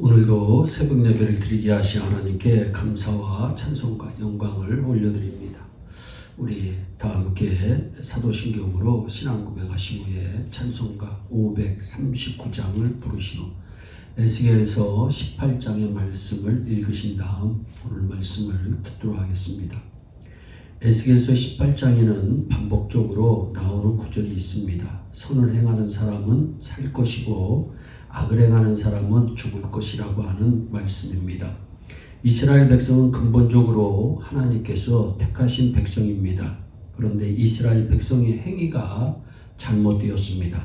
오늘도 새벽 예배를 드리게 하신 하나님께 감사와 찬송과 영광을 올려드립니다. 우리 다 함께 사도신경으로 신앙 고백하신 후에 찬송가 539장을 부르신 후 에스겔서 18장의 말씀을 읽으신 다음 오늘 말씀을 듣도록 하겠습니다. 에스겔서 18장에는 반복적으로 나오는 구절이 있습니다. 선을 행하는 사람은 살 것이고 악을 행하는 사람은 죽을 것이라고 하는 말씀입니다. 이스라엘 백성은 근본적으로 하나님께서 택하신 백성입니다. 그런데 이스라엘 백성의 행위가 잘못되었습니다.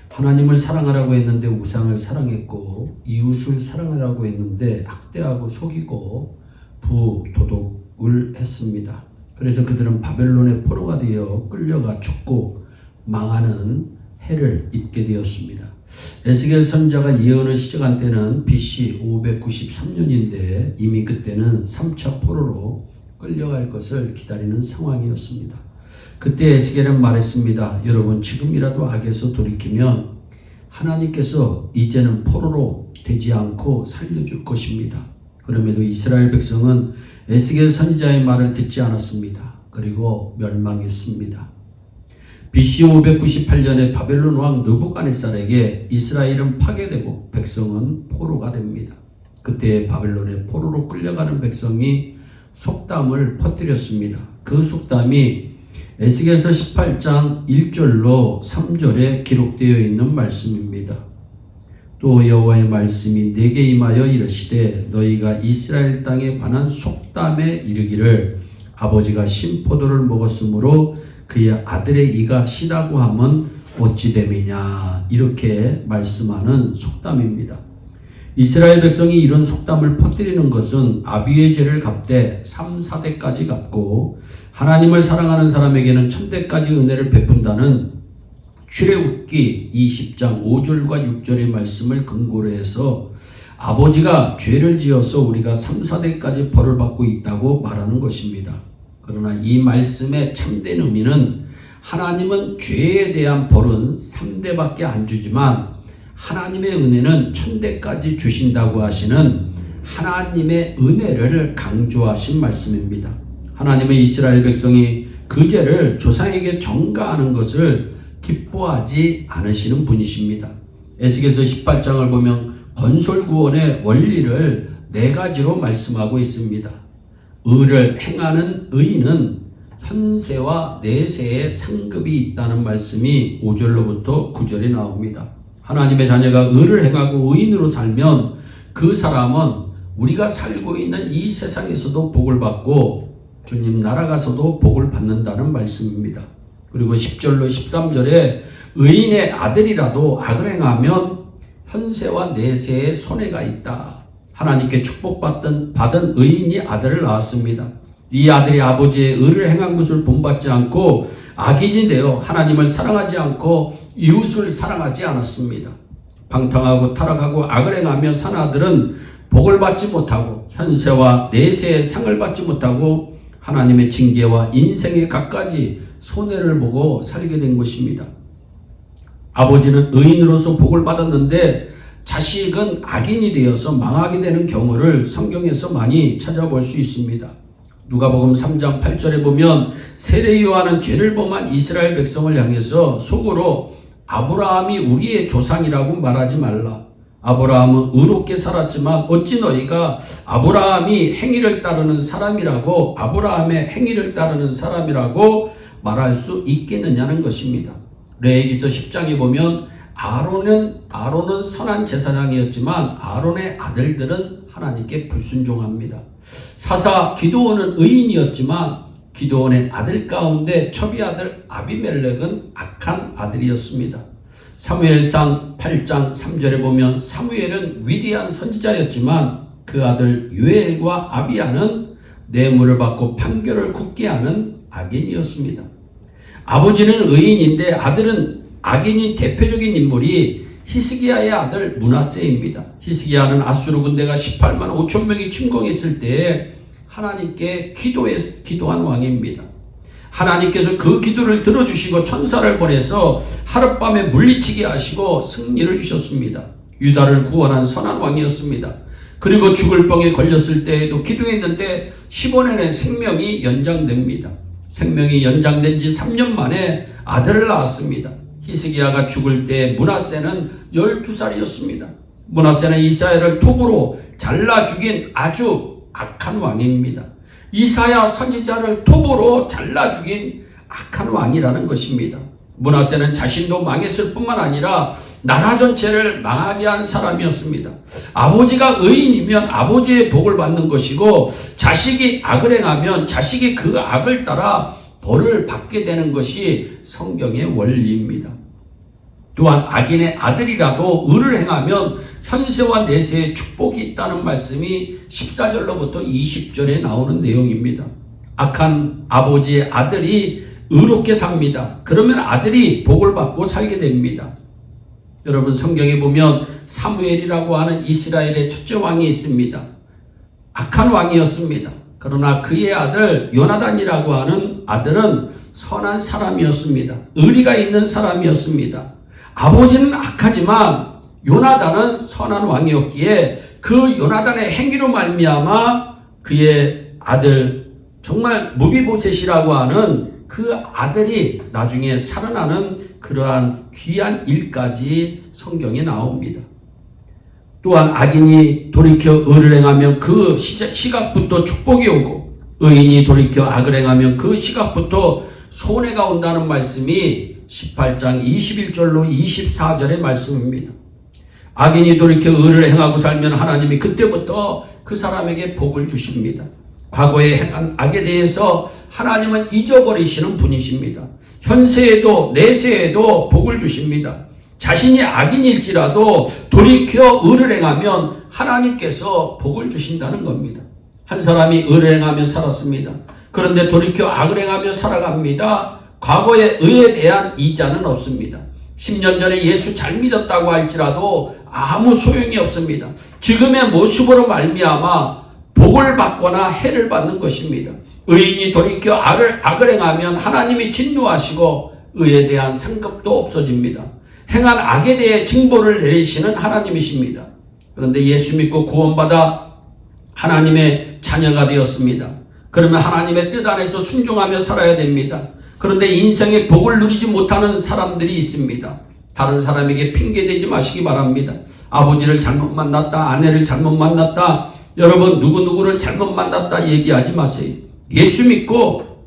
하나님을 사랑하라고 했는데 우상을 사랑했고 이웃을 사랑하라고 했는데 학대하고 속이고 부도덕을 했습니다. 그래서 그들은 바벨론의 포로가 되어 끌려가 죽고 망하는 해를 입게 되었습니다. 에스겔 선지자가 예언을 시작한 때는 BC 593년인데 이미 그때는 3차 포로로 끌려갈 것을 기다리는 상황이었습니다. 그때 에스겔은 말했습니다. 여러분, 지금이라도 악에서 돌이키면 하나님께서 이제는 포로로 되지 않고 살려줄 것입니다. 그럼에도 이스라엘 백성은 에스겔 선지자의 말을 듣지 않았습니다. 그리고 멸망했습니다. BC 598년에 바벨론 왕 느부갓네살에게 이스라엘은 파괴되고 백성은 포로가 됩니다. 그때 바벨론의 포로로 끌려가는 백성이 속담을 퍼뜨렸습니다. 그 속담이 에스겔서 18장 1절로 3절에 기록되어 있는 말씀입니다. 또 여호와의 말씀이 내게 임하여 이르시되 너희가 이스라엘 땅에 관한 속담에 이르기를 아버지가 신포도를 먹었으므로 그의 아들의 이가 시다고 하면 어찌 됨이냐, 이렇게 말씀하는 속담입니다. 이스라엘 백성이 이런 속담을 퍼뜨리는 것은 아비의 죄를 갚되 3, 4대까지 갚고 하나님을 사랑하는 사람에게는 1000대까지 은혜를 베푼다는 출애굽기 20장 5절과 6절의 말씀을 근거로 해서 아버지가 죄를 지어서 우리가 3, 4대까지 벌을 받고 있다고 말하는 것입니다. 그러나 이 말씀의 참된 의미는 하나님은 죄에 대한 벌은 3대밖에 안 주지만 하나님의 은혜는 1000대까지 주신다고 하시는 하나님의 은혜를 강조하신 말씀입니다. 하나님은 이스라엘 백성이 그 죄를 조상에게 전가하는 것을 기뻐하지 않으시는 분이십니다. 에스겔서 18장을 보면 건설구원의 원리를 4가지로 말씀하고 있습니다. 의를 행하는 의인은 현세와 내세의 상급이 있다는 말씀이 5절로부터 9절에 나옵니다. 하나님의 자녀가 의를 행하고 의인으로 살면 그 사람은 우리가 살고 있는 이 세상에서도 복을 받고 주님 나라 가서도 복을 받는다는 말씀입니다. 그리고 10절로 13절에 의인의 아들이라도 악을 행하면 현세와 내세에 손해가 있다. 하나님께 축복받은 의인이 아들을 낳았습니다. 이 아들이 아버지의 의를 행한 것을 본받지 않고 악인이 되어 하나님을 사랑하지 않고 이웃을 사랑하지 않았습니다. 방탕하고 타락하고 악을 행하며 산 아들은 복을 받지 못하고 현세와 내세의 상을 받지 못하고 하나님의 징계와 인생의 갖가지 손해를 보고 살게 된 것입니다. 아버지는 의인으로서 복을 받았는데 자식은 악인이 되어서 망하게 되는 경우를 성경에서 많이 찾아볼 수 있습니다. 누가복음 3장 8절에 보면 세례 요한은 죄를 범한 이스라엘 백성을 향해서 속으로 아브라함이 우리의 조상이라고 말하지 말라. 아브라함은 의롭게 살았지만 어찌 너희가 아브라함의 행위를 따르는 사람이라고 말할 수 있겠느냐는 것입니다. 레위기서 10장에 보면 아론은 선한 제사장이었지만 아론의 아들들은 하나님께 불순종합니다. 사사 기드온은 의인이었지만 기드온의 아들 가운데 첩의 아들 아비멜렉은 악한 아들이었습니다. 사무엘상 8장 3절에 보면 사무엘은 위대한 선지자였지만 그 아들 요엘과 아비야는 뇌물을 받고 판결을 굳게 하는 악인이었습니다. 아버지는 의인인데 아들은 악인인 대표적인 인물이 히스기야의 아들 므낫세입니다. 히스기야는 아수르 군대가 18만 5천 명이 침공했을 때에 하나님께 기도한 왕입니다. 하나님께서 그 기도를 들어주시고 천사를 보내서 하룻밤에 물리치게 하시고 승리를 주셨습니다. 유다를 구원한 선한 왕이었습니다. 그리고 죽을 병에 걸렸을 때에도 기도했는데 15년의 생명이 연장됩니다. 생명이 연장된 지 3년 만에 아들을 낳았습니다. 히스기야가 죽을 때 므낫세는 12살이었습니다. 므낫세는 이사야를 톱으로 잘라 죽인 아주 악한 왕입니다. 이사야 선지자를 톱으로 잘라 죽인 악한 왕이라는 것입니다. 므낫세는 자신도 망했을 뿐만 아니라 나라 전체를 망하게 한 사람이었습니다. 아버지가 의인이면 아버지의 복을 받는 것이고 자식이 악을 행하면 자식이 그 악을 따라 벌을 받게 되는 것이 성경의 원리입니다. 또한 악인의 아들이라도 의를 행하면 현세와 내세의 축복이 있다는 말씀이 14절로부터 20절에 나오는 내용입니다. 악한 아버지의 아들이 의롭게 삽니다. 그러면 아들이 복을 받고 살게 됩니다. 여러분, 성경에 보면 사무엘이라고 하는 이스라엘의 첫째 왕이 있습니다. 악한 왕이었습니다. 그러나 그의 아들 요나단이라고 하는 아들은 선한 사람이었습니다. 의리가 있는 사람이었습니다. 아버지는 악하지만 요나단은 선한 왕이었기에 그 요나단의 행위로 말미암아 그의 아들 정말 무비보셋이라고 하는 그 아들이 나중에 살아나는 그러한 귀한 일까지 성경에 나옵니다. 또한 악인이 돌이켜 의를 행하면 그 시각부터 축복이 오고 의인이 돌이켜 악을 행하면 그 시각부터 손해가 온다는 말씀이 18장 21절로 24절의 말씀입니다. 악인이 돌이켜 의를 행하고 살면 하나님이 그때부터 그 사람에게 복을 주십니다. 과거에 행한 악에 대해서 하나님은 잊어버리시는 분이십니다. 현세에도 내세에도 복을 주십니다. 자신이 악인일지라도 돌이켜 의를 행하면 하나님께서 복을 주신다는 겁니다. 한 사람이 의를 행하며 살았습니다. 그런데 돌이켜 악을 행하며 살아갑니다. 과거의 의에 대한 이자는 없습니다. 10년 전에 예수 잘 믿었다고 할지라도 아무 소용이 없습니다. 지금의 모습으로 말미암아 복을 받거나 해를 받는 것입니다. 의인이 돌이켜 악을 행하면 하나님이 진노하시고 의에 대한 상급도 없어집니다. 행한 악에 대해 징벌을 내리시는 하나님이십니다. 그런데 예수 믿고 구원받아 하나님의 자녀가 되었습니다. 그러면 하나님의 뜻 안에서 순종하며 살아야 됩니다. 그런데 인생의 복을 누리지 못하는 사람들이 있습니다. 다른 사람에게 핑계대지 마시기 바랍니다. 아버지를 잘못 만났다, 아내를 잘못 만났다, 여러분 누구누구를 잘못 만났다 얘기하지 마세요. 예수 믿고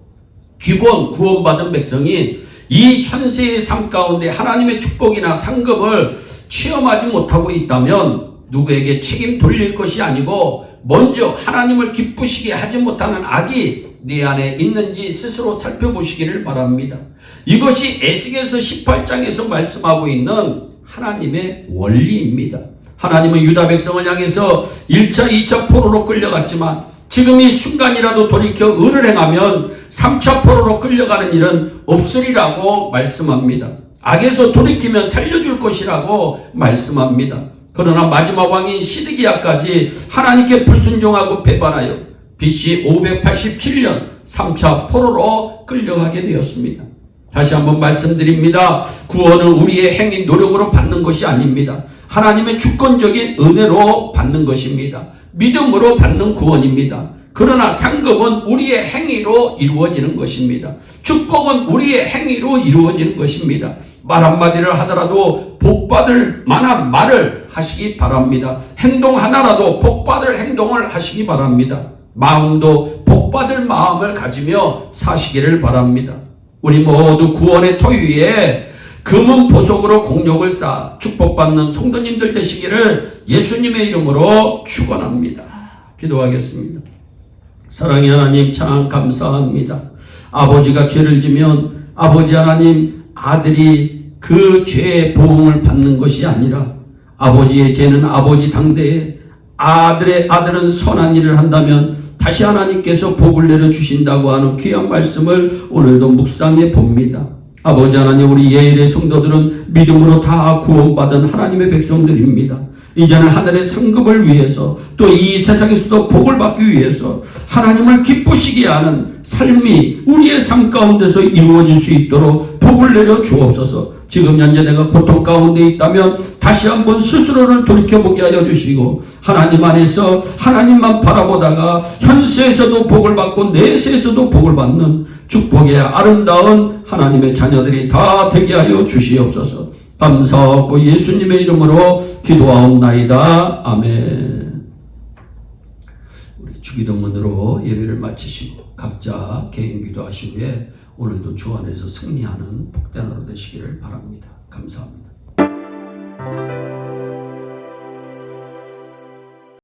기본 구원받은 백성이 이 현세의 삶 가운데 하나님의 축복이나 상급을 체험하지 못하고 있다면 누구에게 책임 돌릴 것이 아니고 먼저 하나님을 기쁘시게 하지 못하는 악이 내 안에 있는지 스스로 살펴보시기를 바랍니다. 이것이 에스겔서 18장에서 말씀하고 있는 하나님의 원리입니다. 하나님은 유다 백성을 향해서 1차, 2차 포로로 끌려갔지만 지금 이 순간이라도 돌이켜 의를 행하면 3차 포로로 끌려가는 일은 없으리라고 말씀합니다. 악에서 돌이키면 살려줄 것이라고 말씀합니다. 그러나 마지막 왕인 시드기야까지 하나님께 불순종하고 배반하여 BC 587년 3차 포로로 끌려가게 되었습니다. 다시 한번 말씀드립니다. 구원은 우리의 행위 노력으로 받는 것이 아닙니다. 하나님의 주권적인 은혜로 받는 것입니다. 믿음으로 받는 구원입니다. 그러나 상급은 우리의 행위로 이루어지는 것입니다. 축복은 우리의 행위로 이루어지는 것입니다. 말 한마디를 하더라도 복받을 만한 말을 하시기 바랍니다. 행동 하나라도 복받을 행동을 하시기 바랍니다. 마음도 복받을 마음을 가지며 사시기를 바랍니다. 우리 모두 구원의 터 위에 금은 보석으로 공력을 쌓아 축복받는 성도님들 되시기를 예수님의 이름으로 축원합니다. 기도하겠습니다. 사랑의 하나님 참 감사합니다. 아버지가 죄를 지면 아버지 하나님 아들이 그 죄의 보응을 받는 것이 아니라 아버지의 죄는 아버지 당대에 아들은 선한 일을 한다면 다시 하나님께서 복을 내려주신다고 하는 귀한 말씀을 오늘도 묵상해 봅니다. 아버지 하나님, 우리 예일의 성도들은 믿음으로 다 구원받은 하나님의 백성들입니다. 이제는 하늘의 상급을 위해서 또 이 세상에서도 복을 받기 위해서 하나님을 기쁘시게 하는 삶이 우리의 삶 가운데서 이루어질 수 있도록 복을 내려 주옵소서. 지금 현재 내가 고통 가운데 있다면 다시 한번 스스로를 돌이켜보게 하여 주시고 하나님 안에서 하나님만 바라보다가 현세에서도 복을 받고 내세에서도 복을 받는 축복의 아름다운 하나님의 자녀들이 다 되게 하여 주시옵소서. 감사하고 예수님의 이름으로 기도하옵나이다. 아멘. 우리 주기도문으로 예배를 마치시고 각자 개인 기도하신 후에 오늘도 주 안에서 승리하는 복된 하루 되시기를 바랍니다. 감사합니다.